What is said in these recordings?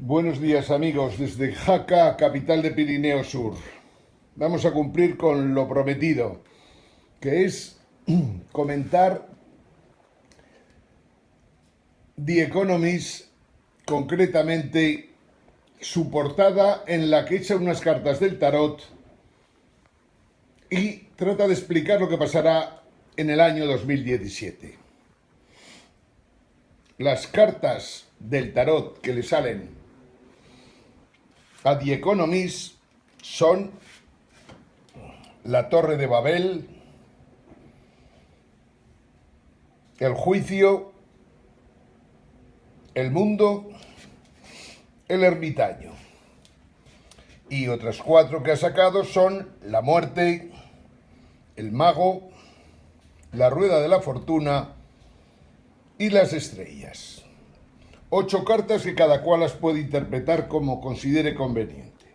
Buenos días amigos, desde Jaca, capital de Pirineo Sur. Vamos a cumplir con lo prometido, que es comentar The Economist, concretamente su portada en la que echa unas cartas del tarot y trata de explicar lo que pasará en el año 2017. Las cartas del tarot que le salen a The Economist son la Torre de Babel, el juicio, el mundo, el ermitaño. Y otras 4 que ha sacado son la muerte, el mago, la rueda de la fortuna y las estrellas. 8 cartas que cada cual las puede interpretar como considere conveniente.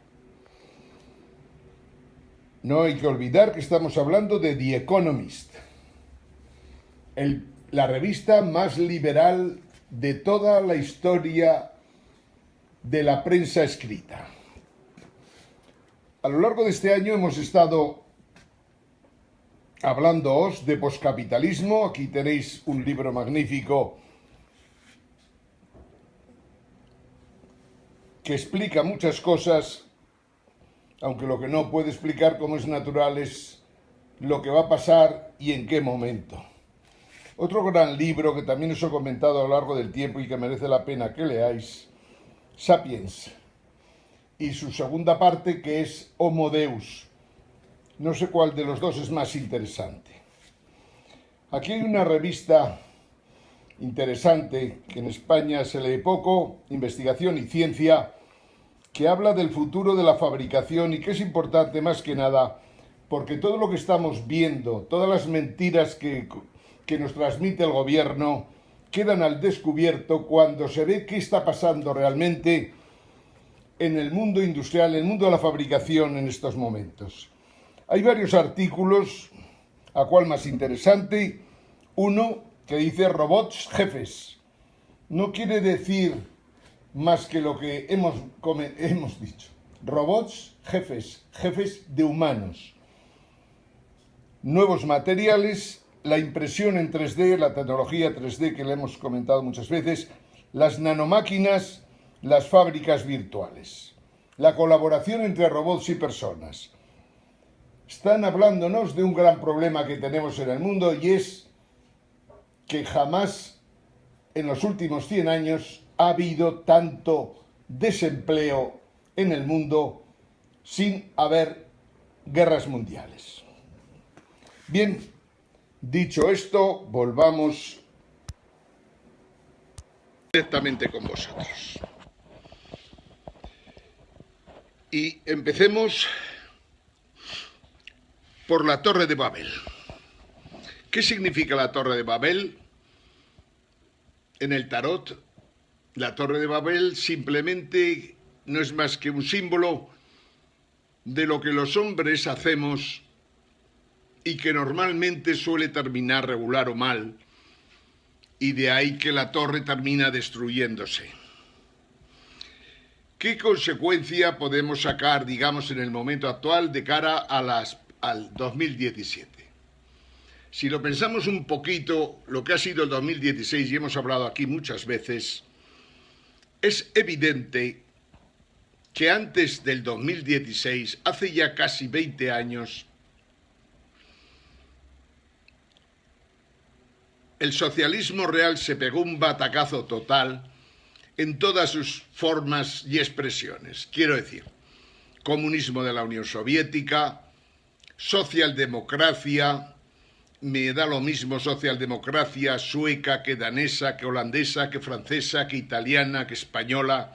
No hay que olvidar que estamos hablando de The Economist, la revista más liberal de toda la historia de la prensa escrita. A lo largo de este año hemos estado hablándoos de poscapitalismo. Aquí tenéis un libro magnífico que explica muchas cosas, aunque lo que no puede explicar, como es natural, es lo que va a pasar y en qué momento. Otro gran libro que también os he comentado a lo largo del tiempo y que merece la pena que leáis, Sapiens, y su segunda parte, que es Homo Deus. No sé cuál de los dos es más interesante. Aquí hay una revista interesante que en España se lee poco, Investigación y Ciencia, que habla del futuro de la fabricación y que es importante más que nada porque todo lo que estamos viendo, todas las mentiras que nos transmite el gobierno quedan al descubierto cuando se ve qué está pasando realmente en el mundo industrial, en el mundo de la fabricación en estos momentos. Hay varios artículos, a cuál más interesante, uno que dice robots jefes. No quiere decir más que lo que hemos dicho. Robots jefes, jefes de humanos. Nuevos materiales, la impresión en 3D, la tecnología 3D que le hemos comentado muchas veces, las nanomáquinas, las fábricas virtuales, la colaboración entre robots y personas. Están hablándonos de un gran problema que tenemos en el mundo y es que jamás en los últimos 100 años ha habido tanto desempleo en el mundo sin haber guerras mundiales. Bien, dicho esto, volvamos directamente con vosotros. Y empecemos por la Torre de Babel. ¿Qué significa la Torre de Babel? En el tarot, la Torre de Babel simplemente no es más que un símbolo de lo que los hombres hacemos y que normalmente suele terminar regular o mal, y de ahí que la torre termina destruyéndose. ¿Qué consecuencia podemos sacar, digamos, en el momento actual de cara al 2017? Si lo pensamos un poquito, lo que ha sido el 2016, y hemos hablado aquí muchas veces, es evidente que antes del 2016, hace ya casi 20 años, el socialismo real se pegó un batacazo total en todas sus formas y expresiones. Quiero decir, comunismo de la Unión Soviética, socialdemocracia, me da lo mismo socialdemocracia sueca que danesa, que holandesa, que francesa, que italiana, que española.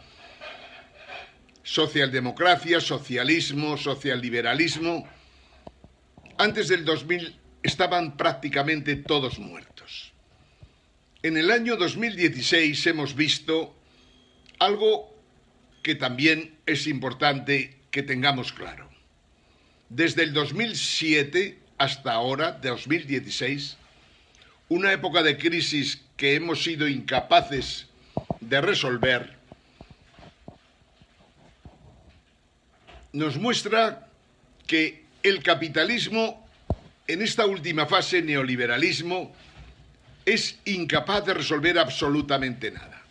Socialdemocracia, socialismo, socialliberalismo. Antes del 2000 estaban prácticamente todos muertos. En el año 2016 hemos visto algo que también es importante que tengamos claro. Desde el 2007 hasta ahora, 2016, una época de crisis que hemos sido incapaces de resolver, nos muestra que el capitalismo, en esta última fase, neoliberalismo, es incapaz de resolver absolutamente nada.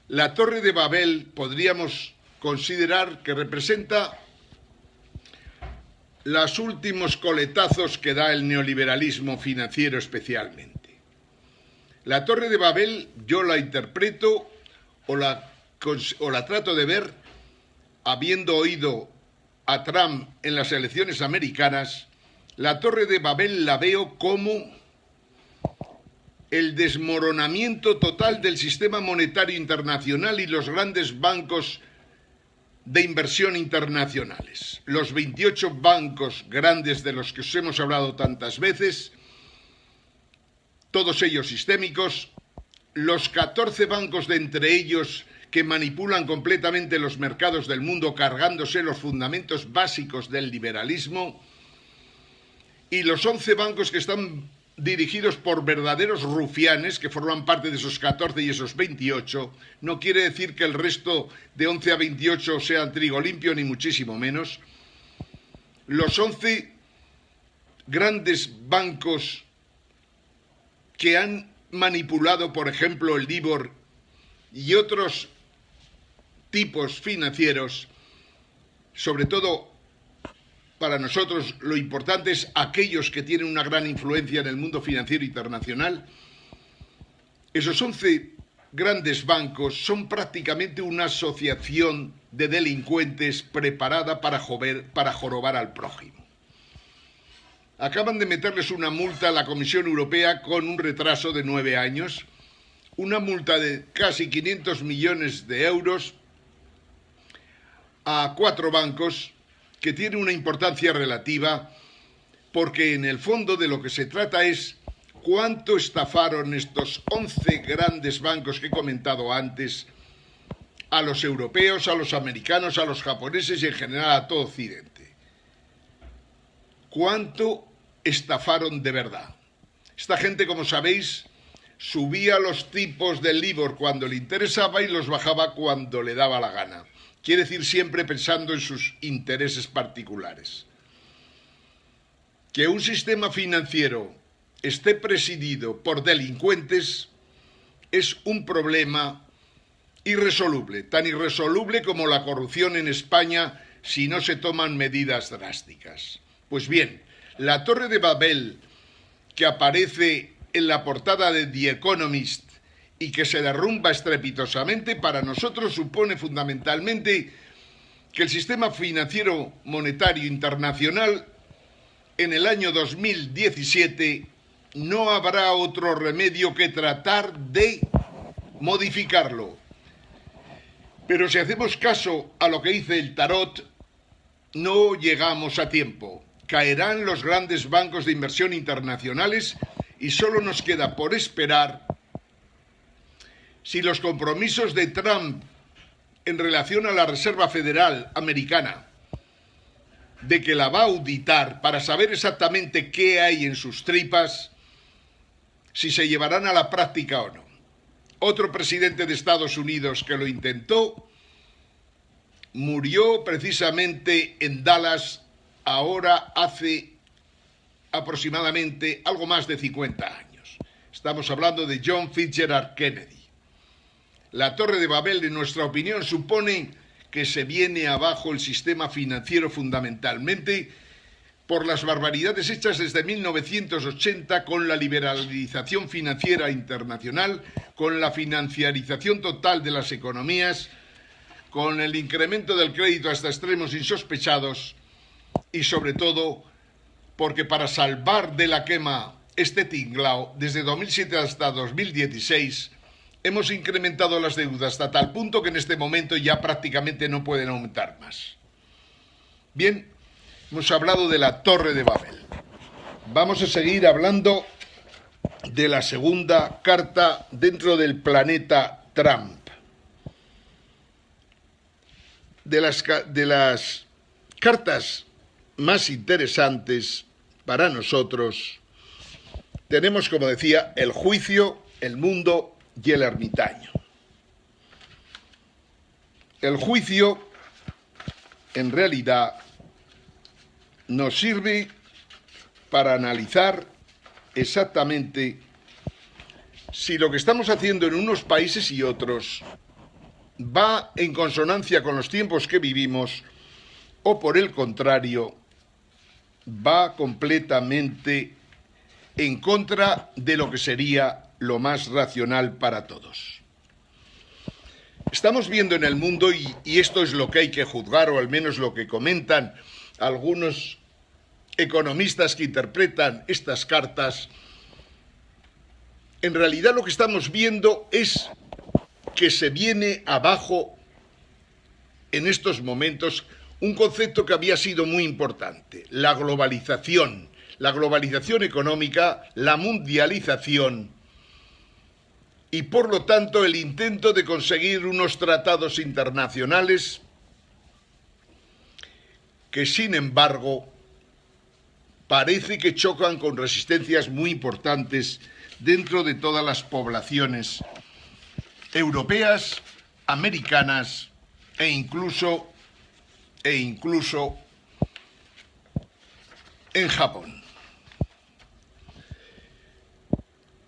La Torre de Babel podríamos considerar que representa los últimos coletazos que da el neoliberalismo financiero especialmente. La Torre de Babel yo la interpreto o la trato de ver, habiendo oído a Trump en las elecciones americanas, la Torre de Babel la veo como el desmoronamiento total del sistema monetario internacional y los grandes bancos de inversión internacionales. Los 28 bancos grandes de los que os hemos hablado tantas veces, todos ellos sistémicos, los 14 bancos de entre ellos que manipulan completamente los mercados del mundo cargándose los fundamentos básicos del liberalismo, y los 11 bancos que están dirigidos por verdaderos rufianes que forman parte de esos 14 y esos 28, no quiere decir que el resto de 11 a 28 sean trigo limpio, ni muchísimo menos. Los 11 grandes bancos que han manipulado, por ejemplo, el LIBOR y otros tipos financieros, sobre todo para nosotros lo importante es aquellos que tienen una gran influencia en el mundo financiero internacional. Esos 11 grandes bancos son prácticamente una asociación de delincuentes preparada para jorobar al prójimo. Acaban de meterles una multa a la Comisión Europea con un retraso de 9 años, una multa de casi 500 millones de euros a 4 bancos, que tiene una importancia relativa, porque en el fondo de lo que se trata es cuánto estafaron estos 11 grandes bancos que he comentado antes a los europeos, a los americanos, a los japoneses y en general a todo Occidente. ¿Cuánto estafaron de verdad? Esta gente, como sabéis, subía los tipos del LIBOR cuando le interesaba y los bajaba cuando le daba la gana. Quiere decir siempre pensando en sus intereses particulares. Que un sistema financiero esté presidido por delincuentes es un problema irresoluble, tan irresoluble como la corrupción en España si no se toman medidas drásticas. Pues bien, la Torre de Babel, que aparece en la portada de The Economist y que se derrumba estrepitosamente, para nosotros supone fundamentalmente que el sistema financiero monetario internacional en el año 2017 no habrá otro remedio que tratar de modificarlo. Pero si hacemos caso a lo que dice el tarot, no llegamos a tiempo. Caerán los grandes bancos de inversión internacionales y solo nos queda por esperar si los compromisos de Trump en relación a la Reserva Federal Americana, de que la va a auditar para saber exactamente qué hay en sus tripas, si se llevarán a la práctica o no. Otro presidente de Estados Unidos que lo intentó murió precisamente en Dallas ahora hace aproximadamente algo más de 50 años. Estamos hablando de John Fitzgerald Kennedy. La Torre de Babel, en nuestra opinión, supone que se viene abajo el sistema financiero fundamentalmente por las barbaridades hechas desde 1980 con la liberalización financiera internacional, con la financiarización total de las economías, con el incremento del crédito hasta extremos insospechados y sobre todo porque para salvar de la quema este tinglao, desde 2007 hasta 2016, hemos incrementado las deudas hasta tal punto que en este momento ya prácticamente no pueden aumentar más. Bien, hemos hablado de la Torre de Babel. Vamos a seguir hablando de la segunda carta dentro del planeta Trump. De las cartas más interesantes para nosotros, tenemos, como decía, el juicio, el mundo y el ermitaño. El juicio, en realidad nos sirve para analizar exactamente si lo que estamos haciendo en unos países y otros va en consonancia con los tiempos que vivimos o, por el contrario, va completamente en contra de lo que sería lo más racional para todos. Estamos viendo en el mundo, y esto es lo que hay que juzgar, o al menos lo que comentan algunos economistas que interpretan estas cartas, en realidad lo que estamos viendo es que se viene abajo en estos momentos un concepto que había sido muy importante: la globalización económica, la mundialización y, por lo tanto, el intento de conseguir unos tratados internacionales que, sin embargo, parece que chocan con resistencias muy importantes dentro de todas las poblaciones europeas, americanas e incluso en Japón.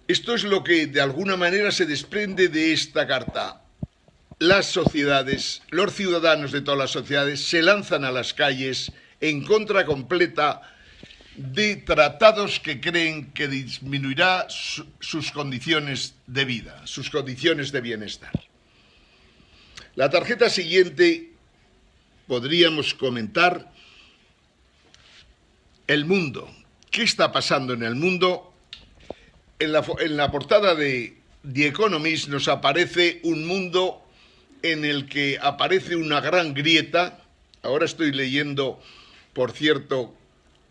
Esto es lo que de alguna manera se desprende de esta carta. Las sociedades, los ciudadanos de todas las sociedades se lanzan a las calles en contra completa de tratados que creen que disminuirá sus condiciones de vida, sus condiciones de bienestar. La tarjeta siguiente podríamos comentar el mundo. ¿Qué está pasando en el mundo? En la portada de The Economist nos aparece un mundo en el que aparece una gran grieta. Ahora estoy leyendo, por cierto,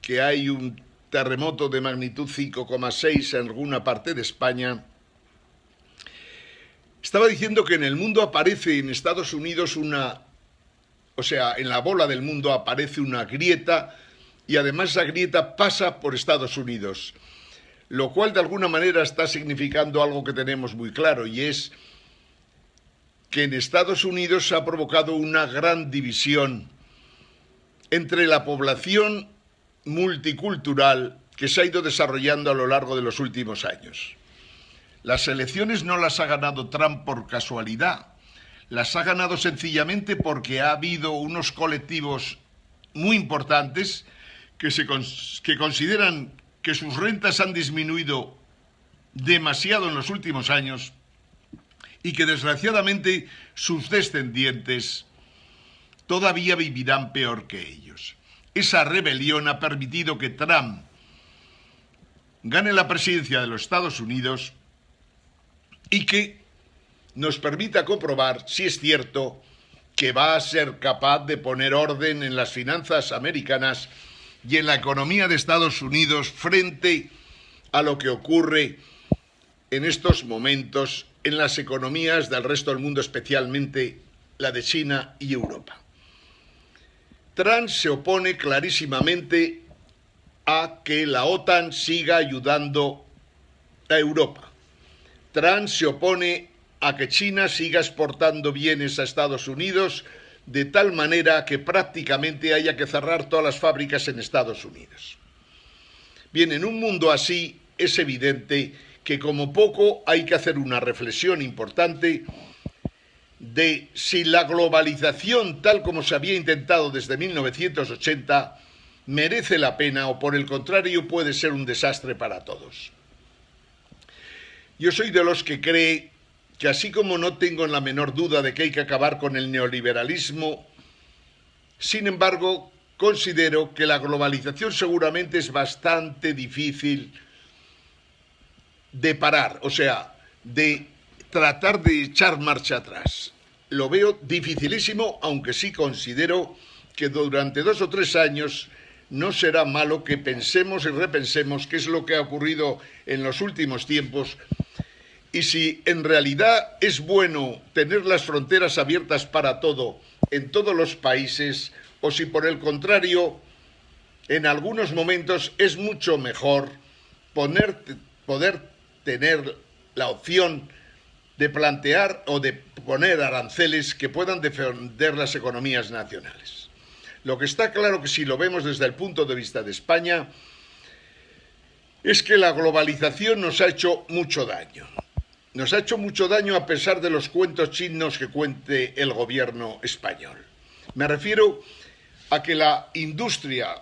que hay un terremoto de magnitud 5,6 en alguna parte de España. Estaba diciendo que en el mundo aparece, en Estados Unidos, en la bola del mundo aparece una grieta, y además esa grieta pasa por Estados Unidos, lo cual de alguna manera está significando algo que tenemos muy claro, y es que en Estados Unidos se ha provocado una gran división entre la población multicultural que se ha ido desarrollando a lo largo de los últimos años. Las elecciones no las ha ganado Trump por casualidad, las ha ganado sencillamente porque ha habido unos colectivos muy importantes que consideran que sus rentas han disminuido demasiado en los últimos años y que desgraciadamente sus descendientes todavía vivirán peor que ellos. Esa rebelión ha permitido que Trump gane la presidencia de los Estados Unidos y que nos permita comprobar si es cierto que va a ser capaz de poner orden en las finanzas americanas y en la economía de Estados Unidos frente a lo que ocurre en estos momentos en las economías del resto del mundo, especialmente la de China y Europa. Trump se opone clarísimamente a que la OTAN siga ayudando a Europa. Trump se opone a que China siga exportando bienes a Estados Unidos de tal manera que prácticamente haya que cerrar todas las fábricas en Estados Unidos. Bien, en un mundo así es evidente que como poco hay que hacer una reflexión importante de si la globalización, tal como se había intentado desde 1980, merece la pena o por el contrario puede ser un desastre para todos. Yo soy de los que cree que así como no tengo la menor duda de que hay que acabar con el neoliberalismo, sin embargo, considero que la globalización seguramente es bastante difícil de parar, o sea, de tratar de echar marcha atrás. Lo veo dificilísimo, aunque sí considero que durante 2 o 3 años no será malo que pensemos y repensemos qué es lo que ha ocurrido en los últimos tiempos y si en realidad es bueno tener las fronteras abiertas para todo en todos los países o si por el contrario en algunos momentos es mucho mejor poder tener la opción de plantear o de poner aranceles que puedan defender las economías nacionales. Lo que está claro que si lo vemos desde el punto de vista de España es que la globalización nos ha hecho mucho daño. Nos ha hecho mucho daño a pesar de los cuentos chinos que cuente el gobierno español. Me refiero a que la industria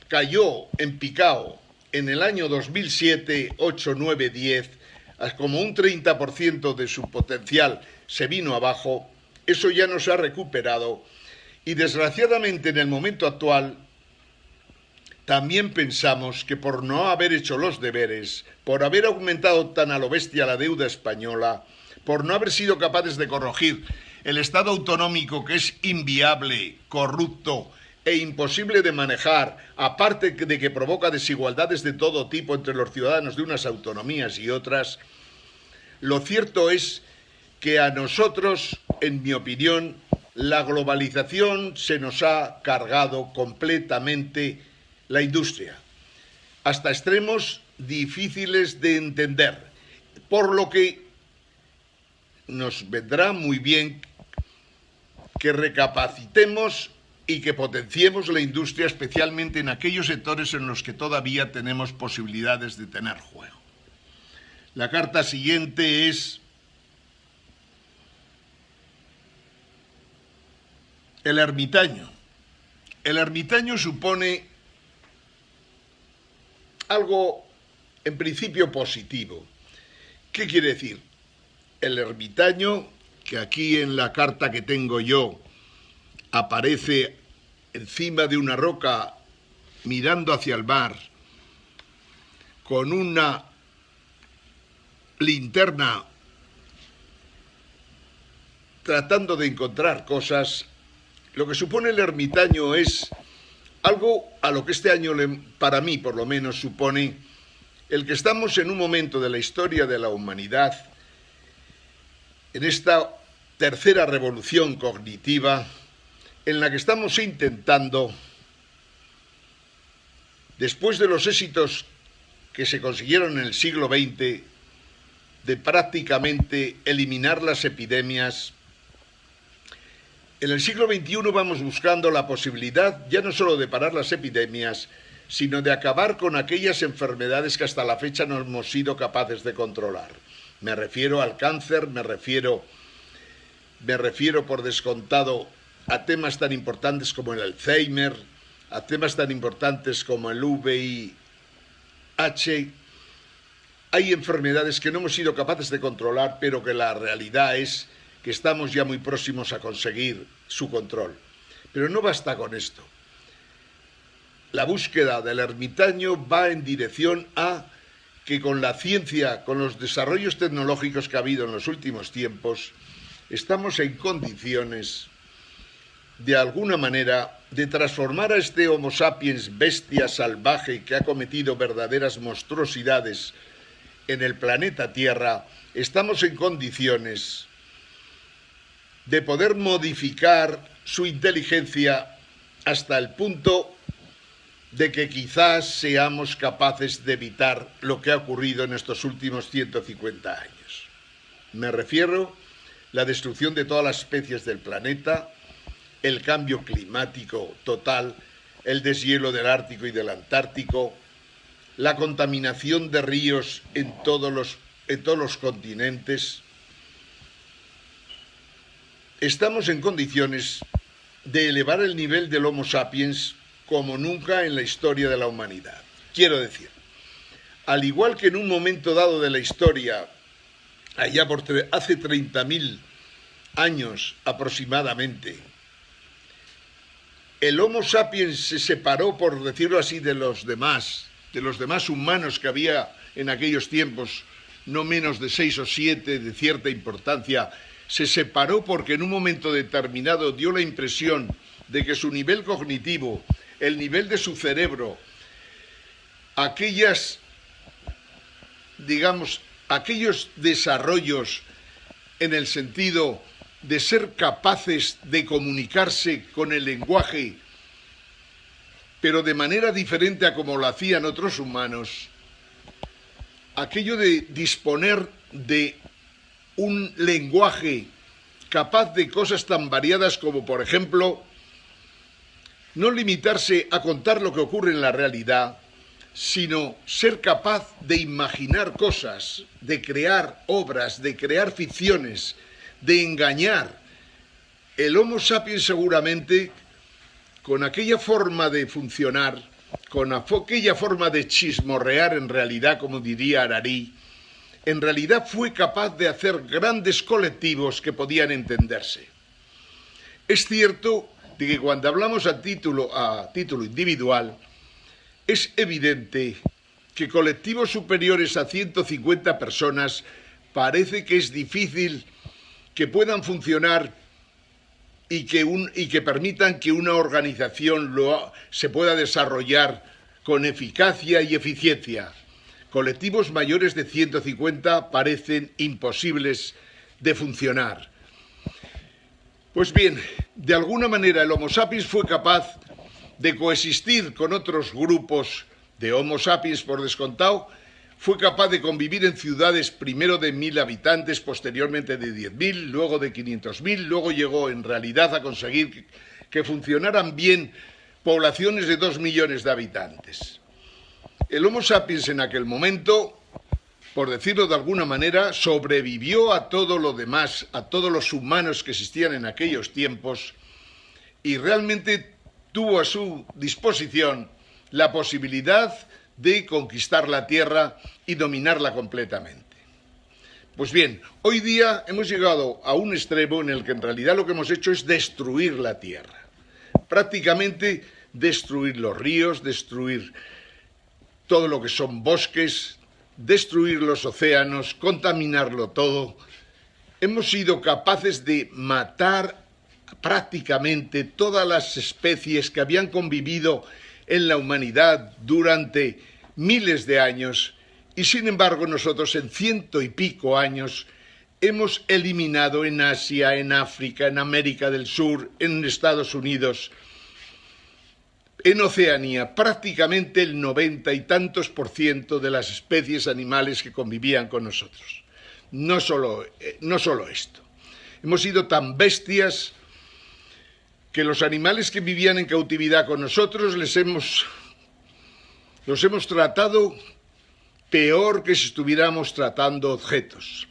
cayó en picado en el año 2007, 8, 9, 10, como un 30% de su potencial se vino abajo. Eso ya no se ha recuperado y desgraciadamente en el momento actual también pensamos que por no haber hecho los deberes, por haber aumentado tan a lo bestia la deuda española, por no haber sido capaces de corregir el Estado autonómico que es inviable, corrupto e imposible de manejar, aparte de que provoca desigualdades de todo tipo entre los ciudadanos de unas autonomías y otras, lo cierto es que a nosotros, en mi opinión, la globalización se nos ha cargado completamente la industria, hasta extremos difíciles de entender, por lo que nos vendrá muy bien que recapacitemos y que potenciemos la industria, especialmente en aquellos sectores en los que todavía tenemos posibilidades de tener juego. La carta siguiente es el ermitaño. El ermitaño supone algo en principio positivo. ¿Qué quiere decir? El ermitaño, que aquí en la carta que tengo yo aparece encima de una roca mirando hacia el mar con una linterna tratando de encontrar cosas. Lo que supone el ermitaño es algo a lo que este año, para mí por lo menos, supone el que estamos en un momento de la historia de la humanidad, en esta tercera revolución cognitiva, en la que estamos intentando, después de los éxitos que se consiguieron en el siglo XX, de prácticamente eliminar las epidemias. En el siglo XXI vamos buscando la posibilidad ya no solo de parar las epidemias, sino de acabar con aquellas enfermedades que hasta la fecha no hemos sido capaces de controlar. Me refiero al cáncer, me refiero por descontado a temas tan importantes como el Alzheimer, a temas tan importantes como el VIH. Hay enfermedades que no hemos sido capaces de controlar, pero que la realidad es que estamos ya muy próximos a conseguir su control. Pero no basta con esto. La búsqueda del ermitaño va en dirección a que con la ciencia, con los desarrollos tecnológicos que ha habido en los últimos tiempos, estamos en condiciones, de alguna manera, de transformar a este Homo sapiens bestia salvaje que ha cometido verdaderas monstruosidades en el planeta Tierra. Estamos en condiciones de poder modificar su inteligencia hasta el punto de que quizás seamos capaces de evitar lo que ha ocurrido en estos últimos 150 años. Me refiero a la destrucción de todas las especies del planeta, el cambio climático total, el deshielo del Ártico y del Antártico, la contaminación de ríos en todos los continentes. Estamos en condiciones de elevar el nivel del Homo sapiens como nunca en la historia de la humanidad. Quiero decir, al igual que en un momento dado de la historia, allá por hace 30.000 años aproximadamente, el Homo sapiens se separó, por decirlo así, de los demás humanos que había en aquellos tiempos, no menos de 6 o 7 de cierta importancia, se separó porque en un momento determinado dio la impresión de que su nivel cognitivo, el nivel de su cerebro, aquellos desarrollos en el sentido de ser capaces de comunicarse con el lenguaje, pero de manera diferente a como lo hacían otros humanos, aquello de disponer de un lenguaje capaz de cosas tan variadas como, por ejemplo, no limitarse a contar lo que ocurre en la realidad, sino ser capaz de imaginar cosas, de crear obras, de crear ficciones, de engañar. El Homo sapiens seguramente, con aquella forma de funcionar, con aquella forma de chismorrear en realidad, como diría Harari, en realidad fue capaz de hacer grandes colectivos que podían entenderse. Es cierto de que cuando hablamos a título individual, es evidente que colectivos superiores a 150 personas parece que es difícil que puedan funcionar y que permitan que una organización se pueda desarrollar con eficacia y eficiencia. Colectivos mayores de 150 parecen imposibles de funcionar. Pues bien, de alguna manera el Homo sapiens fue capaz de coexistir con otros grupos de Homo sapiens por descontado, fue capaz de convivir en ciudades primero de 1.000 habitantes, posteriormente de 10.000, luego de 500.000, luego llegó en realidad a conseguir que funcionaran bien poblaciones de 2 millones de habitantes. El Homo sapiens en aquel momento, por decirlo de alguna manera, sobrevivió a todo lo demás, a todos los humanos que existían en aquellos tiempos y realmente tuvo a su disposición la posibilidad de conquistar la Tierra y dominarla completamente. Pues bien, hoy día hemos llegado a un extremo en el que en realidad lo que hemos hecho es destruir la Tierra. Prácticamente destruir los ríos, destruir todo lo que son bosques, destruir los océanos, contaminarlo todo. Hemos sido capaces de matar prácticamente todas las especies que habían convivido en la humanidad durante miles de años y sin embargo nosotros en 100 y pico años hemos eliminado en Asia, en África, en América del Sur, en Estados Unidos, en Oceanía, prácticamente el 90 y tantos % de las especies animales que convivían con nosotros. No solo esto. Hemos sido tan bestias que los animales que vivían en cautividad con nosotros los hemos tratado peor que si estuviéramos tratando objetos.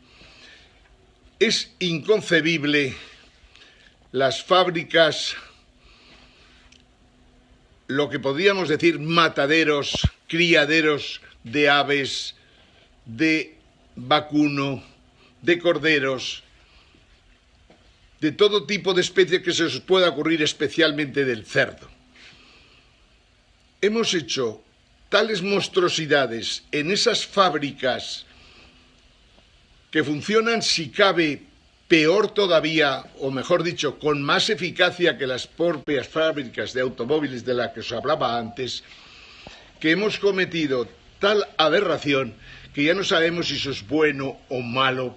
Es inconcebible las fábricas, lo que podríamos decir mataderos, criaderos de aves, de vacuno, de corderos, de todo tipo de especies que se os pueda ocurrir, especialmente del cerdo. Hemos hecho tales monstruosidades en esas fábricas que funcionan, si cabe, peor todavía, o mejor dicho, con más eficacia que las propias fábricas de automóviles de las que os hablaba antes, que hemos cometido tal aberración que ya no sabemos si eso es bueno o malo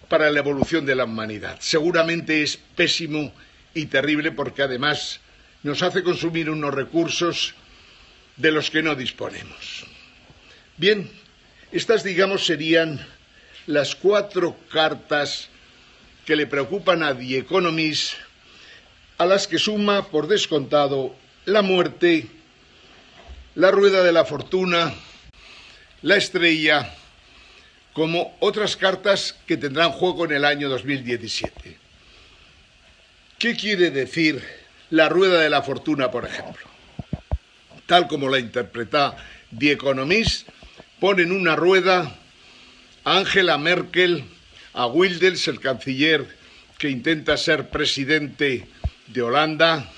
para la evolución de la humanidad. Seguramente es pésimo y terrible porque además nos hace consumir unos recursos de los que no disponemos. Bien, estas, digamos, serían las 4 cartas que le preocupan a The Economist, a las que suma, por descontado, la muerte, la rueda de la fortuna, la estrella, como otras cartas que tendrán juego en el año 2017. ¿Qué quiere decir la rueda de la fortuna, por ejemplo? Tal como la interpreta The Economist, ponen una rueda a Angela Merkel, a Wilders, el canciller que intenta ser presidente de Holanda,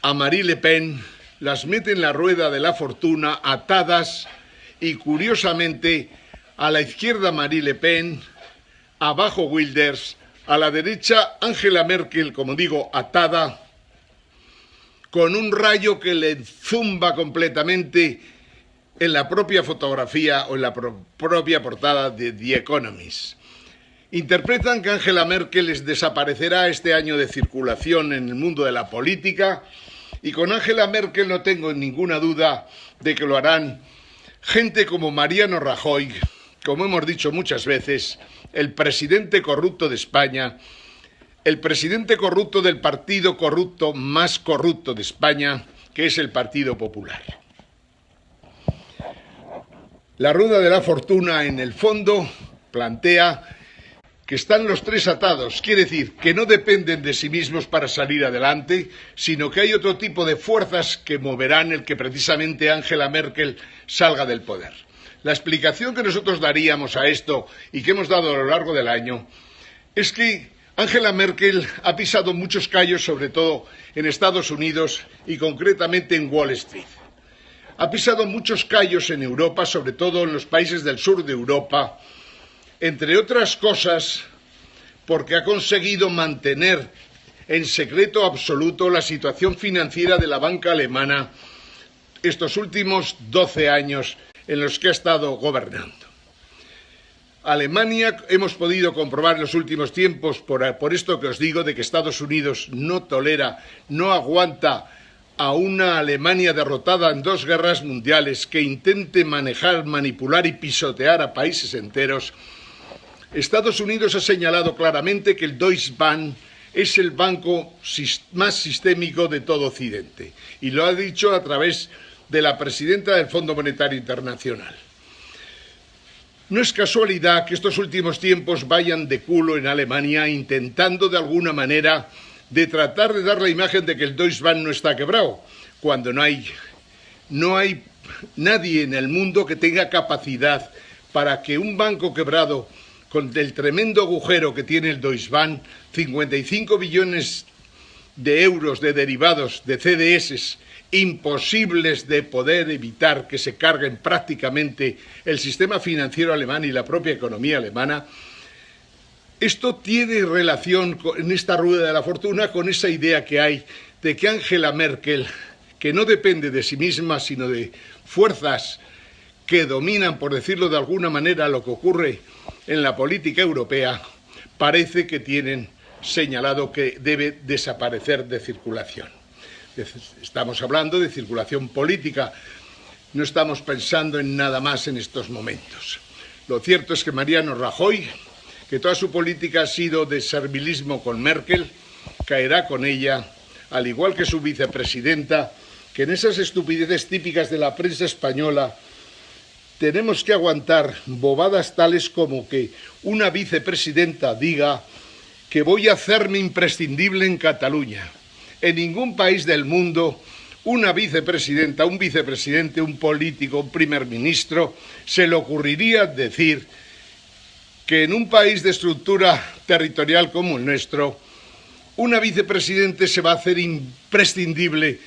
a Marine Le Pen, las mete en la rueda de la fortuna atadas y, curiosamente, a la izquierda Marine Le Pen, abajo Wilders, a la derecha Angela Merkel, como digo, atada, con un rayo que le zumba completamente en la propia fotografía o en la propia portada de The Economist. Interpretan que Angela Merkel desaparecerá este año de circulación en el mundo de la política, y con Angela Merkel no tengo ninguna duda de que lo harán gente como Mariano Rajoy, como hemos dicho muchas veces, el presidente corrupto de España, el presidente corrupto del partido corrupto más corrupto de España, que es el Partido Popular. La rueda de la fortuna, en el fondo, plantea que están los tres atados, quiere decir que no dependen de sí mismos para salir adelante, sino que hay otro tipo de fuerzas que moverán el que precisamente Angela Merkel salga del poder. La explicación que nosotros daríamos a esto y que hemos dado a lo largo del año es que Angela Merkel ha pisado muchos callos, sobre todo en Estados Unidos y concretamente en Wall Street. Ha pisado muchos callos en Europa, sobre todo en los países del sur de Europa, entre otras cosas porque ha conseguido mantener en secreto absoluto la situación financiera de la banca alemana estos últimos 12 años en los que ha estado gobernando. Alemania, hemos podido comprobar en los últimos tiempos, por esto que os digo, de que Estados Unidos no tolera, no aguanta a una Alemania derrotada en 2 guerras mundiales que intente manejar, manipular y pisotear a países enteros. Estados Unidos ha señalado claramente que el Deutsche Bank es el banco más sistémico de todo Occidente, y lo ha dicho a través de la presidenta del Fondo Monetario Internacional. No es casualidad que estos últimos tiempos vayan de culo en Alemania, intentando de alguna manera de tratar de dar la imagen de que el Deutsche Bank no está quebrado, cuando no hay nadie en el mundo que tenga capacidad para que un banco quebrado, con el tremendo agujero que tiene el Deutsche Bank, 55 billones de euros de derivados de CDS, imposibles de poder evitar que se carguen prácticamente el sistema financiero alemán y la propia economía alemana. Esto tiene relación en esta rueda de la fortuna con esa idea que hay de que Angela Merkel, que no depende de sí misma, sino de fuerzas que dominan, por decirlo de alguna manera, lo que ocurre en la política europea, parece que tienen señalado que debe desaparecer de circulación. Estamos hablando de circulación política, no estamos pensando en nada más en estos momentos. Lo cierto es que Mariano Rajoy, que toda su política ha sido de servilismo con Merkel, caerá con ella, al igual que su vicepresidenta, que en esas estupideces típicas de la prensa española tenemos que aguantar bobadas tales como que una vicepresidenta diga que voy a hacerme imprescindible en Cataluña. En ningún país del mundo una vicepresidenta, un vicepresidente, un político, un primer ministro se le ocurriría decir que en un país de estructura territorial como el nuestro, una vicepresidente se va a hacer imprescindible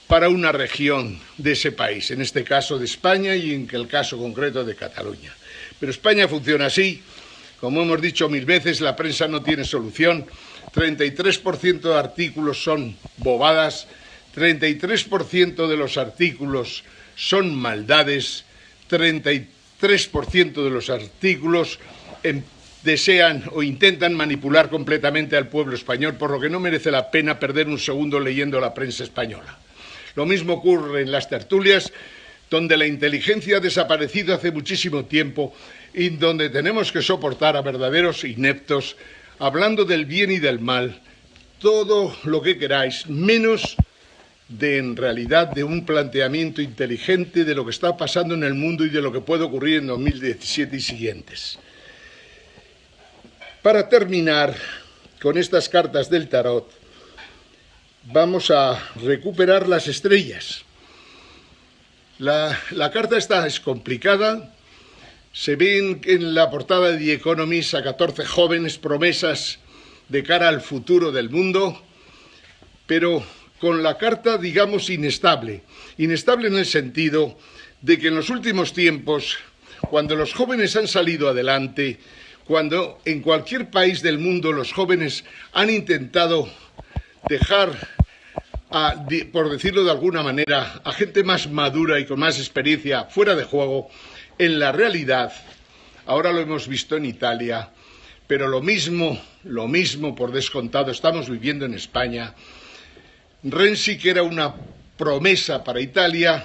para una región de ese país, en este caso de España y en el caso concreto de Cataluña. Pero España funciona así, como hemos dicho 1000 veces, la prensa no tiene solución, 33% de artículos son bobadas, 33% de los artículos son maldades, 33% de los artículos desean o intentan manipular completamente al pueblo español, por lo que no merece la pena perder un segundo leyendo la prensa española. Lo mismo ocurre en las tertulias, donde la inteligencia ha desaparecido hace muchísimo tiempo y donde tenemos que soportar a verdaderos ineptos hablando del bien y del mal, todo lo que queráis, menos de, en realidad, de un planteamiento inteligente de lo que está pasando en el mundo y de lo que puede ocurrir en 2017 y siguientes. Para terminar con estas cartas del tarot, vamos a recuperar las estrellas. La carta esta es complicada. Se ven en la portada de The Economist a 14 jóvenes promesas de cara al futuro del mundo, pero con la carta, digamos, inestable. Inestable en el sentido de que en los últimos tiempos, cuando los jóvenes han salido adelante, cuando en cualquier país del mundo los jóvenes han intentado dejar, por decirlo de alguna manera, a gente más madura y con más experiencia fuera de juego, en la realidad, ahora lo hemos visto en Italia, pero lo mismo por descontado estamos viviendo en España. Renzi, que era una promesa para Italia,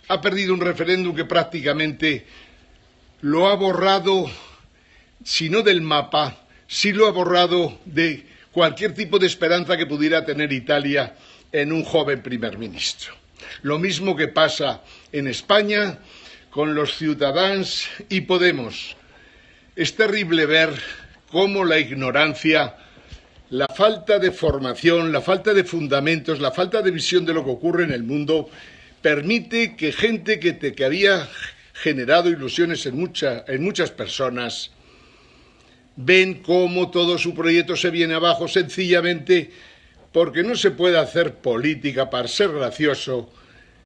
ha perdido un referéndum que prácticamente lo ha borrado, si no del mapa, sí lo ha borrado de cualquier tipo de esperanza que pudiera tener Italia en un joven primer ministro. Lo mismo que pasa en España con los Ciudadanos y Podemos. Es terrible ver cómo la ignorancia, la falta de formación, la falta de fundamentos, la falta de visión de lo que ocurre en el mundo permite que gente que había generado ilusiones en muchas personas ven cómo todo su proyecto se viene abajo sencillamente porque no se puede hacer política para ser gracioso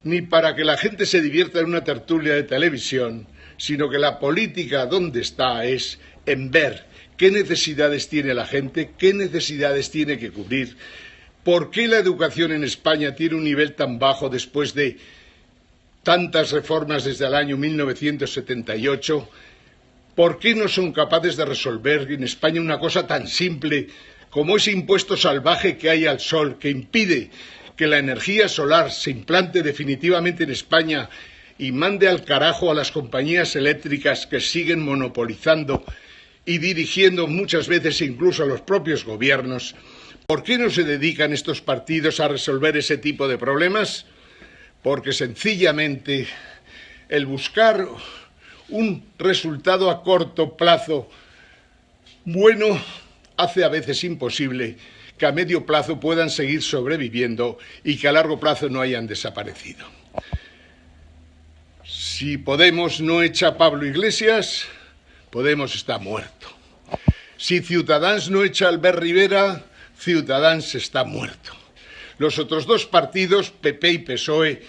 ni para que la gente se divierta en una tertulia de televisión, sino que la política donde está es en ver qué necesidades tiene la gente, qué necesidades tiene que cubrir, por qué la educación en España tiene un nivel tan bajo después de tantas reformas desde el año 1978, por qué no son capaces de resolver en España una cosa tan simple como ese impuesto salvaje que hay al sol, que impide que la energía solar se implante definitivamente en España y mande al carajo a las compañías eléctricas que siguen monopolizando y dirigiendo muchas veces incluso a los propios gobiernos. ¿Por qué no se dedican estos partidos a resolver ese tipo de problemas? Porque sencillamente el buscar un resultado a corto plazo bueno hace a veces imposible que a medio plazo puedan seguir sobreviviendo y que a largo plazo no hayan desaparecido. Si Podemos no echa a Pablo Iglesias, Podemos está muerto. Si Ciudadanos no echa a Albert Rivera, Ciudadanos está muerto. Los otros dos partidos, PP y PSOE,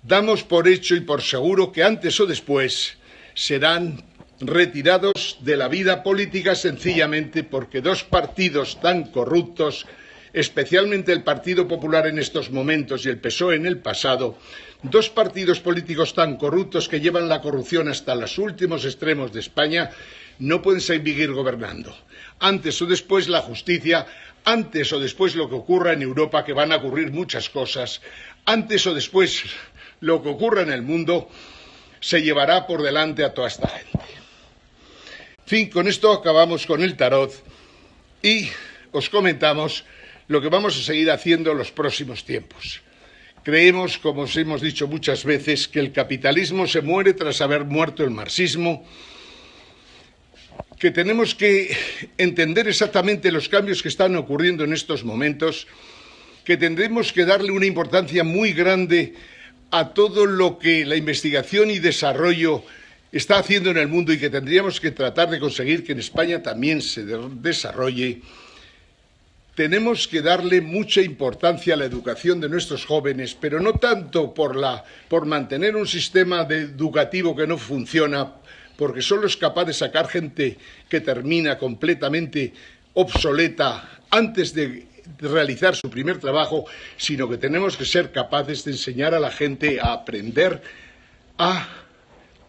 damos por hecho y por seguro que antes o después serán retirados de la vida política sencillamente porque dos partidos tan corruptos, especialmente el Partido Popular en estos momentos y el PSOE en el pasado, dos partidos políticos tan corruptos que llevan la corrupción hasta los últimos extremos de España, no pueden seguir gobernando. Antes o después la justicia, antes o después lo que ocurra en Europa, que van a ocurrir muchas cosas, antes o después lo que ocurra en el mundo, se llevará por delante a toda esta gente. En fin, con esto acabamos con el tarot y os comentamos lo que vamos a seguir haciendo en los próximos tiempos. Creemos, como os hemos dicho muchas veces, que el capitalismo se muere tras haber muerto el marxismo, que tenemos que entender exactamente los cambios que están ocurriendo en estos momentos, que tendremos que darle una importancia muy grande a todo lo que la investigación y desarrollo está haciendo en el mundo y que tendríamos que tratar de conseguir que en España también se desarrolle. Tenemos que darle mucha importancia a la educación de nuestros jóvenes, pero no tanto por mantener un sistema educativo que no funciona, porque solo es capaz de sacar gente que termina completamente obsoleta antes de realizar su primer trabajo, sino que tenemos que ser capaces de enseñar a la gente a aprender, a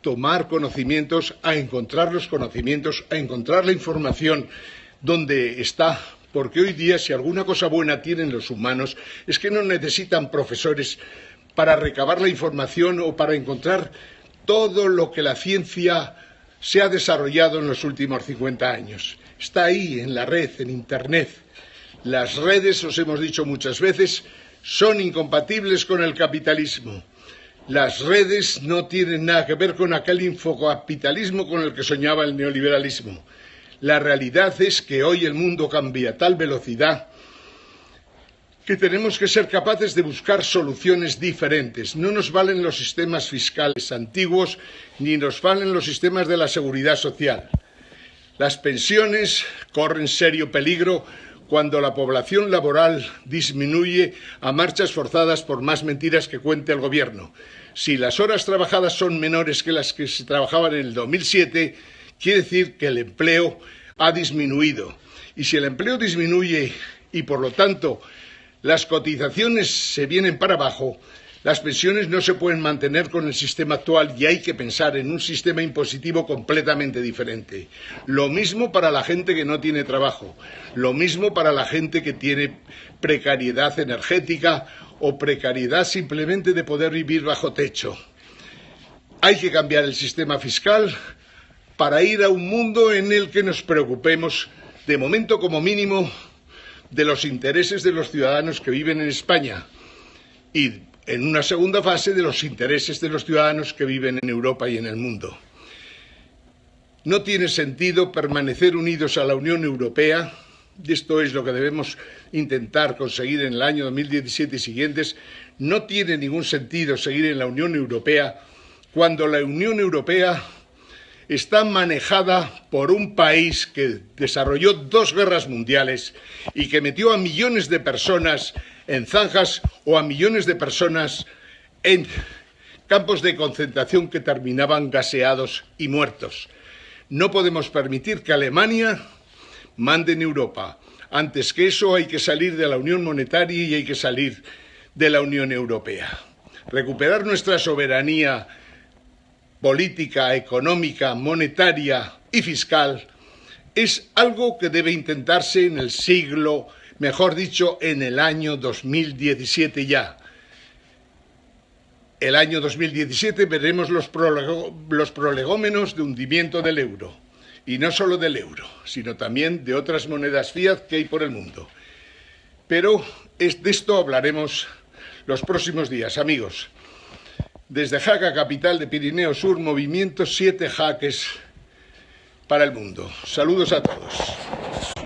tomar conocimientos, a encontrar los conocimientos, a encontrar la información donde está. Porque hoy día, si alguna cosa buena tienen los humanos, es que no necesitan profesores para recabar la información o para encontrar todo lo que la ciencia se ha desarrollado en los últimos 50 años. Está ahí, en la red, en Internet. Las redes, os hemos dicho muchas veces, son incompatibles con el capitalismo. Las redes no tienen nada que ver con aquel infocapitalismo con el que soñaba el neoliberalismo. La realidad es que hoy el mundo cambia a tal velocidad que tenemos que ser capaces de buscar soluciones diferentes. No nos valen los sistemas fiscales antiguos ni nos valen los sistemas de la seguridad social. Las pensiones corren serio peligro cuando la población laboral disminuye a marchas forzadas por más mentiras que cuente el gobierno. Si las horas trabajadas son menores que las que se trabajaban en el 2007, quiere decir que el empleo ha disminuido. Y si el empleo disminuye y, por lo tanto, las cotizaciones se vienen para abajo, las pensiones no se pueden mantener con el sistema actual y hay que pensar en un sistema impositivo completamente diferente. Lo mismo para la gente que no tiene trabajo, lo mismo para la gente que tiene precariedad energética o precariedad simplemente de poder vivir bajo techo. Hay que cambiar el sistema fiscal para ir a un mundo en el que nos preocupemos, de momento como mínimo, de los intereses de los ciudadanos que viven en España y, en una segunda fase, de los intereses de los ciudadanos que viven en Europa y en el mundo. No tiene sentido permanecer unidos a la Unión Europea, y esto es lo que debemos intentar conseguir en el año 2017 y siguientes. No tiene ningún sentido seguir en la Unión Europea cuando la Unión Europea está manejada por un país que desarrolló 2 guerras mundiales y que metió a millones de personas en zanjas o a millones de personas en campos de concentración que terminaban gaseados y muertos. No podemos permitir que Alemania mande en Europa. Antes que eso hay que salir de la Unión Monetaria y hay que salir de la Unión Europea. Recuperar nuestra soberanía política, económica, monetaria y fiscal es algo que debe intentarse en el siglo, mejor dicho, en el año 2017 ya. El año 2017 veremos los prolegómenos de hundimiento del euro. Y no solo del euro, sino también de otras monedas fiat que hay por el mundo. Pero de esto hablaremos los próximos días, amigos. Desde Jaca, capital de Pirineo Sur, movimiento 7 jaques para el mundo. Saludos a todos.